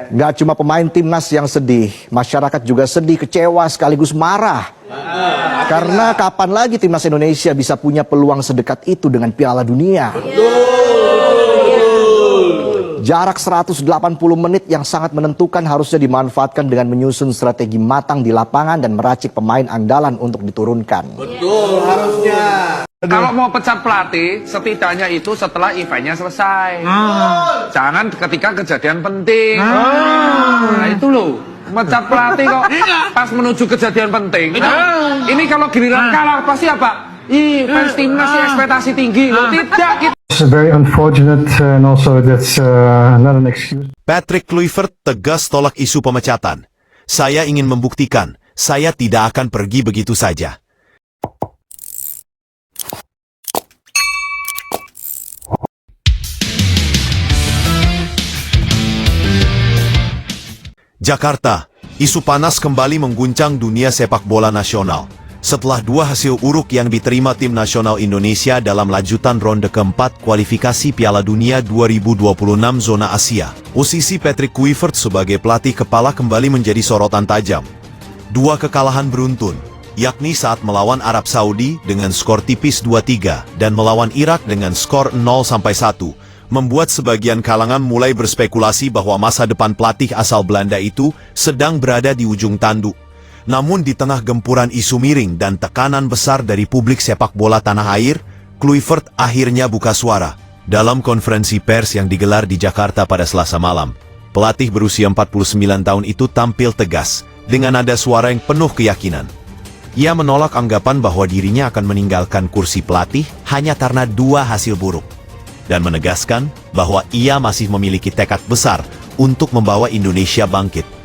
Nggak cuma pemain timnas yang sedih, masyarakat juga sedih, kecewa, sekaligus marah. Karena kapan lagi timnas Indonesia bisa punya peluang sedekat itu dengan Piala Dunia? Jarak 180 menit yang sangat menentukan harusnya dimanfaatkan dengan menyusun strategi matang di lapangan dan meracik pemain andalan untuk diturunkan. Betul, harusnya. Kalau mau pecat pelatih, setidaknya itu setelah eventnya selesai. Jangan ketika kejadian penting. Nah itu loh, pecat pelatih kok pas menuju kejadian penting. Ini kalau giliran kalah pasti apa? Fans timnas ekspektasi tinggi. Loh, tidak gitu. It's very unfortunate and also that's not an excuse. Patrick Kluivert tegas tolak isu pemecatan. Saya ingin membuktikan, saya tidak akan pergi begitu saja. Jakarta, isu panas kembali mengguncang dunia sepak bola nasional. Setelah dua hasil uruk yang diterima tim nasional Indonesia dalam lanjutan ronde keempat kualifikasi Piala Dunia 2026 zona Asia, posisi Patrick Kluivert sebagai pelatih kepala kembali menjadi sorotan tajam. Dua kekalahan beruntun, yakni saat melawan Arab Saudi dengan skor tipis 2-3 dan melawan Irak dengan skor 0-1, membuat sebagian kalangan mulai berspekulasi bahwa masa depan pelatih asal Belanda itu sedang berada di ujung tanduk. Namun di tengah gempuran isu miring dan tekanan besar dari publik sepak bola tanah air, Kluivert akhirnya buka suara. Dalam konferensi pers yang digelar di Jakarta pada Selasa malam, pelatih berusia 49 tahun itu tampil tegas, dengan nada suara yang penuh keyakinan. Ia menolak anggapan bahwa dirinya akan meninggalkan kursi pelatih hanya karena dua hasil buruk, dan menegaskan bahwa ia masih memiliki tekad besar untuk membawa Indonesia bangkit.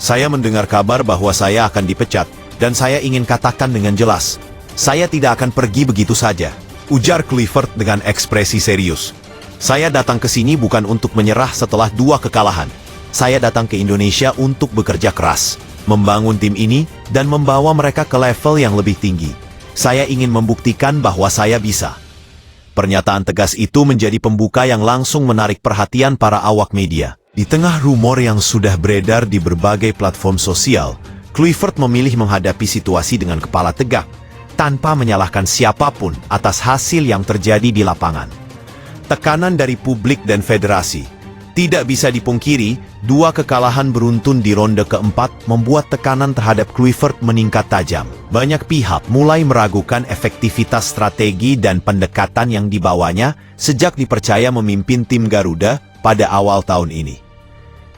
Saya mendengar kabar bahwa saya akan dipecat, dan saya ingin katakan dengan jelas, saya tidak akan pergi begitu saja, ujar Kluivert dengan ekspresi serius. Saya datang ke sini bukan untuk menyerah setelah dua kekalahan. Saya datang ke Indonesia untuk bekerja keras, membangun tim ini, dan membawa mereka ke level yang lebih tinggi. Saya ingin membuktikan bahwa saya bisa. Pernyataan tegas itu menjadi pembuka yang langsung menarik perhatian para awak media. Di tengah rumor yang sudah beredar di berbagai platform sosial, Kluivert memilih menghadapi situasi dengan kepala tegak, tanpa menyalahkan siapapun atas hasil yang terjadi di lapangan. Tekanan dari publik dan federasi. Tidak bisa dipungkiri, dua kekalahan beruntun di ronde keempat membuat tekanan terhadap Kluivert meningkat tajam. Banyak pihak mulai meragukan efektivitas strategi dan pendekatan yang dibawanya sejak dipercaya memimpin tim Garuda pada awal tahun ini.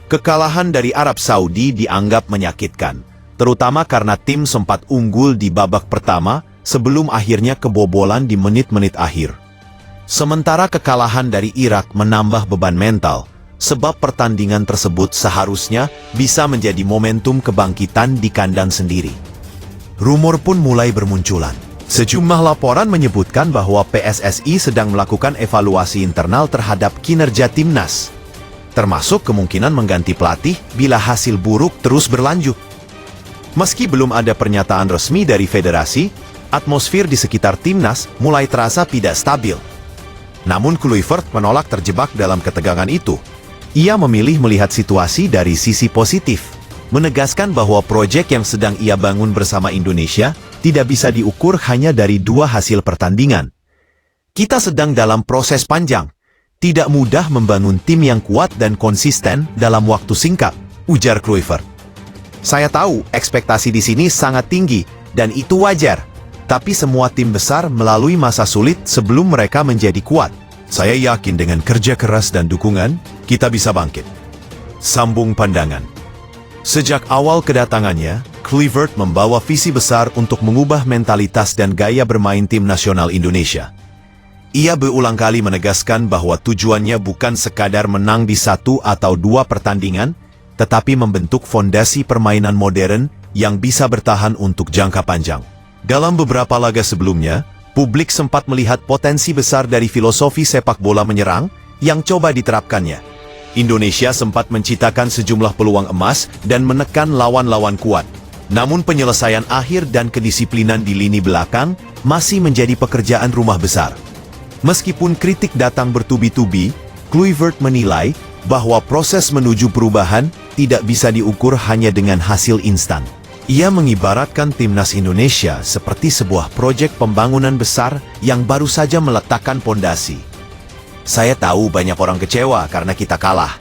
Kekalahan dari Arab Saudi dianggap menyakitkan, terutama karena tim sempat unggul di babak pertama sebelum akhirnya kebobolan di menit-menit akhir. Sementara kekalahan dari Irak menambah beban mental, sebab pertandingan tersebut seharusnya bisa menjadi momentum kebangkitan di kandang sendiri. Rumor pun mulai bermunculan. Sejumlah laporan menyebutkan bahwa PSSI sedang melakukan evaluasi internal terhadap kinerja timnas, termasuk kemungkinan mengganti pelatih bila hasil buruk terus berlanjut. Meski belum ada pernyataan resmi dari federasi, atmosfer di sekitar timnas mulai terasa tidak stabil. Namun Kluivert menolak terjebak dalam ketegangan itu. Ia memilih melihat situasi dari sisi positif, menegaskan bahwa proyek yang sedang ia bangun bersama Indonesia tidak bisa diukur hanya dari dua hasil pertandingan. Kita sedang dalam proses panjang. Tidak mudah membangun tim yang kuat dan konsisten dalam waktu singkat, ujar Kluivert. Saya tahu ekspektasi di sini sangat tinggi, dan itu wajar. Tapi semua tim besar melalui masa sulit sebelum mereka menjadi kuat. Saya yakin dengan kerja keras dan dukungan, kita bisa bangkit. Sambung pandangan. Sejak awal kedatangannya, Kluivert membawa visi besar untuk mengubah mentalitas dan gaya bermain tim nasional Indonesia. Ia berulang kali menegaskan bahwa tujuannya bukan sekadar menang di satu atau dua pertandingan, tetapi membentuk fondasi permainan modern yang bisa bertahan untuk jangka panjang. Dalam beberapa laga sebelumnya, publik sempat melihat potensi besar dari filosofi sepak bola menyerang yang coba diterapkannya. Indonesia sempat menciptakan sejumlah peluang emas dan menekan lawan-lawan kuat. Namun penyelesaian akhir dan kedisiplinan di lini belakang masih menjadi pekerjaan rumah besar. Meskipun kritik datang bertubi-tubi, Kluivert menilai bahwa proses menuju perubahan tidak bisa diukur hanya dengan hasil instan. Ia mengibaratkan timnas Indonesia seperti sebuah proyek pembangunan besar yang baru saja meletakkan pondasi. Saya tahu banyak orang kecewa karena kita kalah.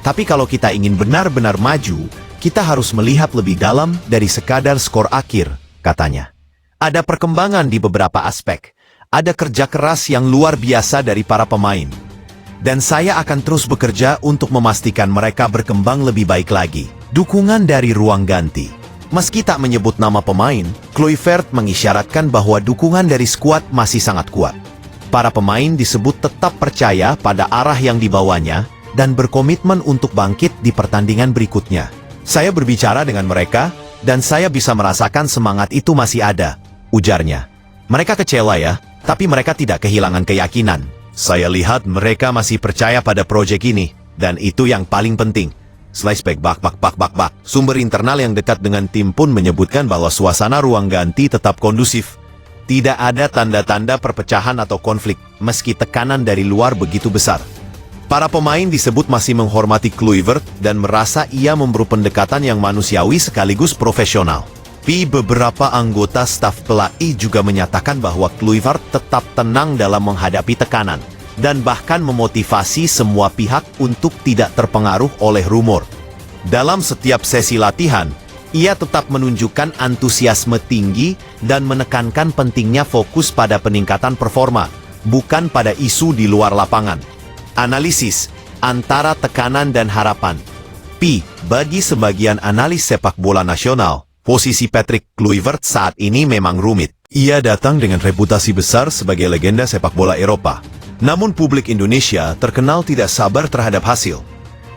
Tapi kalau kita ingin benar-benar maju, kita harus melihat lebih dalam dari sekadar skor akhir, katanya. Ada perkembangan di beberapa aspek. Ada kerja keras yang luar biasa dari para pemain. Dan saya akan terus bekerja untuk memastikan mereka berkembang lebih baik lagi. Dukungan dari ruang ganti. Meski tak menyebut nama pemain, Kluivert mengisyaratkan bahwa dukungan dari skuad masih sangat kuat. Para pemain disebut tetap percaya pada arah yang dibawanya dan berkomitmen untuk bangkit di pertandingan berikutnya. Saya berbicara dengan mereka, dan saya bisa merasakan semangat itu masih ada, ujarnya. Mereka kecewa ya, tapi mereka tidak kehilangan keyakinan. Saya lihat mereka masih percaya pada proyek ini, dan itu yang paling penting. Flashback bak. Sumber internal yang dekat dengan tim pun menyebutkan bahwa suasana ruang ganti tetap kondusif. Tidak ada tanda-tanda perpecahan atau konflik, meski tekanan dari luar begitu besar. Para pemain disebut masih menghormati Kluivert dan merasa ia memberi pendekatan yang manusiawi sekaligus profesional. Beberapa anggota staf pelatih juga menyatakan bahwa Kluivert tetap tenang dalam menghadapi tekanan dan bahkan memotivasi semua pihak untuk tidak terpengaruh oleh rumor. Dalam setiap sesi latihan, ia tetap menunjukkan antusiasme tinggi dan menekankan pentingnya fokus pada peningkatan performa, bukan pada isu di luar lapangan. Analisis antara tekanan dan harapan. Bagi sebagian analis sepak bola nasional, posisi Patrick Kluivert saat ini memang rumit. Ia datang dengan reputasi besar sebagai legenda sepak bola Eropa. Namun publik Indonesia terkenal tidak sabar terhadap hasil.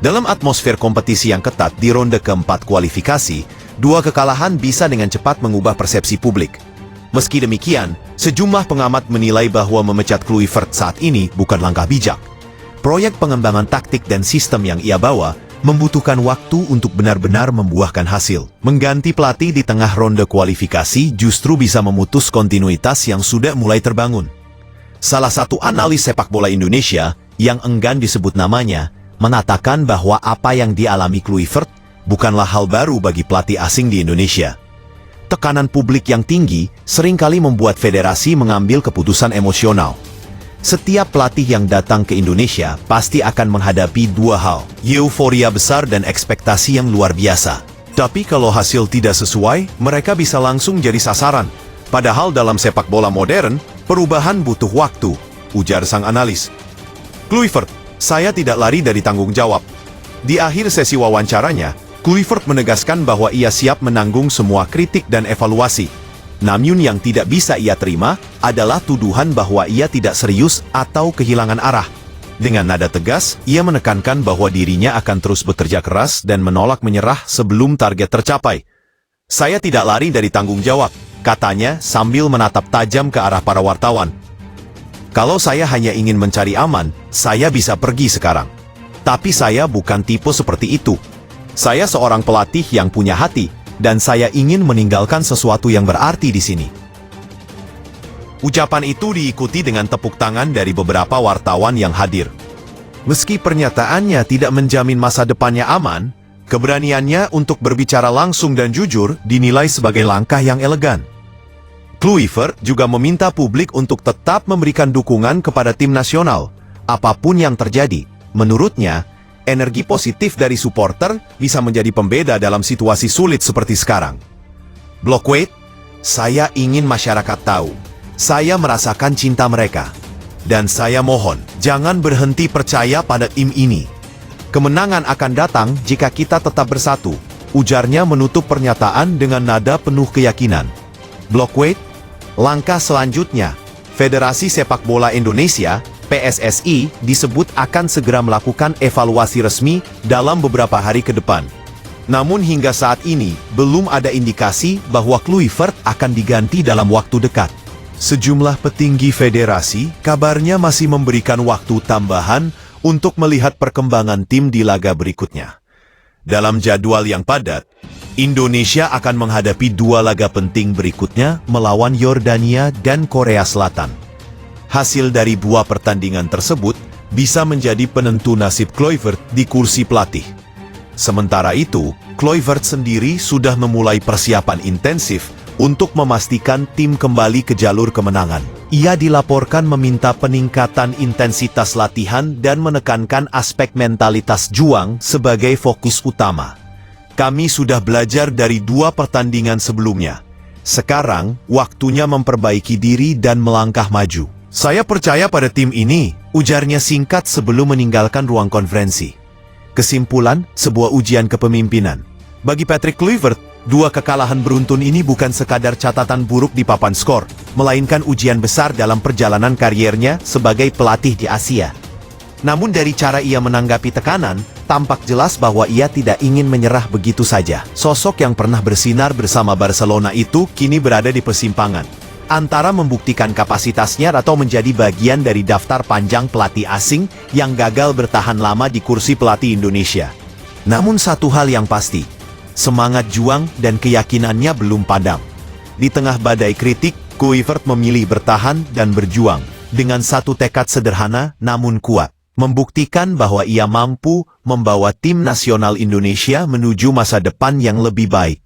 Dalam atmosfer kompetisi yang ketat di ronde keempat kualifikasi, 2 kekalahan bisa dengan cepat mengubah persepsi publik. Meski demikian, sejumlah pengamat menilai bahwa memecat Kluivert saat ini bukan langkah bijak. Proyek pengembangan taktik dan sistem yang ia bawa membutuhkan waktu untuk benar-benar membuahkan hasil. Mengganti pelatih di tengah ronde kualifikasi justru bisa memutus kontinuitas yang sudah mulai terbangun. Salah satu analis sepak bola Indonesia, yang enggan disebut namanya, mengatakan bahwa apa yang dialami Kluivert bukanlah hal baru bagi pelatih asing di Indonesia. Tekanan publik yang tinggi seringkali membuat federasi mengambil keputusan emosional. Setiap pelatih yang datang ke Indonesia pasti akan menghadapi 2 hal, euforia besar dan ekspektasi yang luar biasa. Tapi kalau hasil tidak sesuai, mereka bisa langsung jadi sasaran. Padahal dalam sepak bola modern, perubahan butuh waktu, ujar sang analis. Kluivert, saya tidak lari dari tanggung jawab. Di akhir sesi wawancaranya, Kluivert menegaskan bahwa ia siap menanggung semua kritik dan evaluasi. Namun yang tidak bisa ia terima adalah tuduhan bahwa ia tidak serius atau kehilangan arah. Dengan nada tegas, ia menekankan bahwa dirinya akan terus bekerja keras dan menolak menyerah sebelum target tercapai. Saya tidak lari dari tanggung jawab, katanya sambil menatap tajam ke arah para wartawan. Kalau saya hanya ingin mencari aman, saya bisa pergi sekarang. Tapi saya bukan tipe seperti itu. Saya seorang pelatih yang punya hati, dan saya ingin meninggalkan sesuatu yang berarti di sini. Ucapan itu diikuti dengan tepuk tangan dari beberapa wartawan yang hadir. Meski pernyataannya tidak menjamin masa depannya aman, keberaniannya untuk berbicara langsung dan jujur dinilai sebagai langkah yang elegan. Kluivert juga meminta publik untuk tetap memberikan dukungan kepada tim nasional, apapun yang terjadi. Menurutnya, energi positif dari supporter bisa menjadi pembeda dalam situasi sulit seperti sekarang. Blokweight, saya ingin masyarakat tahu, saya merasakan cinta mereka. Dan saya mohon, jangan berhenti percaya pada tim ini. Kemenangan akan datang jika kita tetap bersatu, ujarnya menutup pernyataan dengan nada penuh keyakinan. Blokweight, langkah selanjutnya, Federasi Sepak Bola Indonesia PSSI disebut akan segera melakukan evaluasi resmi dalam beberapa hari ke depan. Namun hingga saat ini, belum ada indikasi bahwa Kluivert akan diganti dalam waktu dekat. Sejumlah petinggi federasi kabarnya masih memberikan waktu tambahan untuk melihat perkembangan tim di laga berikutnya. Dalam jadwal yang padat, Indonesia akan menghadapi 2 laga penting berikutnya melawan Yordania dan Korea Selatan. Hasil dari 2 pertandingan tersebut bisa menjadi penentu nasib Kluivert di kursi pelatih. Sementara itu, Kluivert sendiri sudah memulai persiapan intensif untuk memastikan tim kembali ke jalur kemenangan. Ia dilaporkan meminta peningkatan intensitas latihan dan menekankan aspek mentalitas juang sebagai fokus utama. Kami sudah belajar dari 2 pertandingan sebelumnya. Sekarang, waktunya memperbaiki diri dan melangkah maju. Saya percaya pada tim ini, ujarnya singkat sebelum meninggalkan ruang konferensi. Kesimpulan, sebuah ujian kepemimpinan. Bagi Patrick Kluivert, 2 kekalahan beruntun ini bukan sekadar catatan buruk di papan skor, melainkan ujian besar dalam perjalanan kariernya sebagai pelatih di Asia. Namun dari cara ia menanggapi tekanan, tampak jelas bahwa ia tidak ingin menyerah begitu saja. Sosok yang pernah bersinar bersama Barcelona itu kini berada di persimpangan antara membuktikan kapasitasnya atau menjadi bagian dari daftar panjang pelatih asing yang gagal bertahan lama di kursi pelatih Indonesia. Namun satu hal yang pasti, semangat juang dan keyakinannya belum padam. Di tengah badai kritik, Kluivert memilih bertahan dan berjuang dengan satu tekad sederhana namun kuat, membuktikan bahwa ia mampu membawa tim nasional Indonesia menuju masa depan yang lebih baik.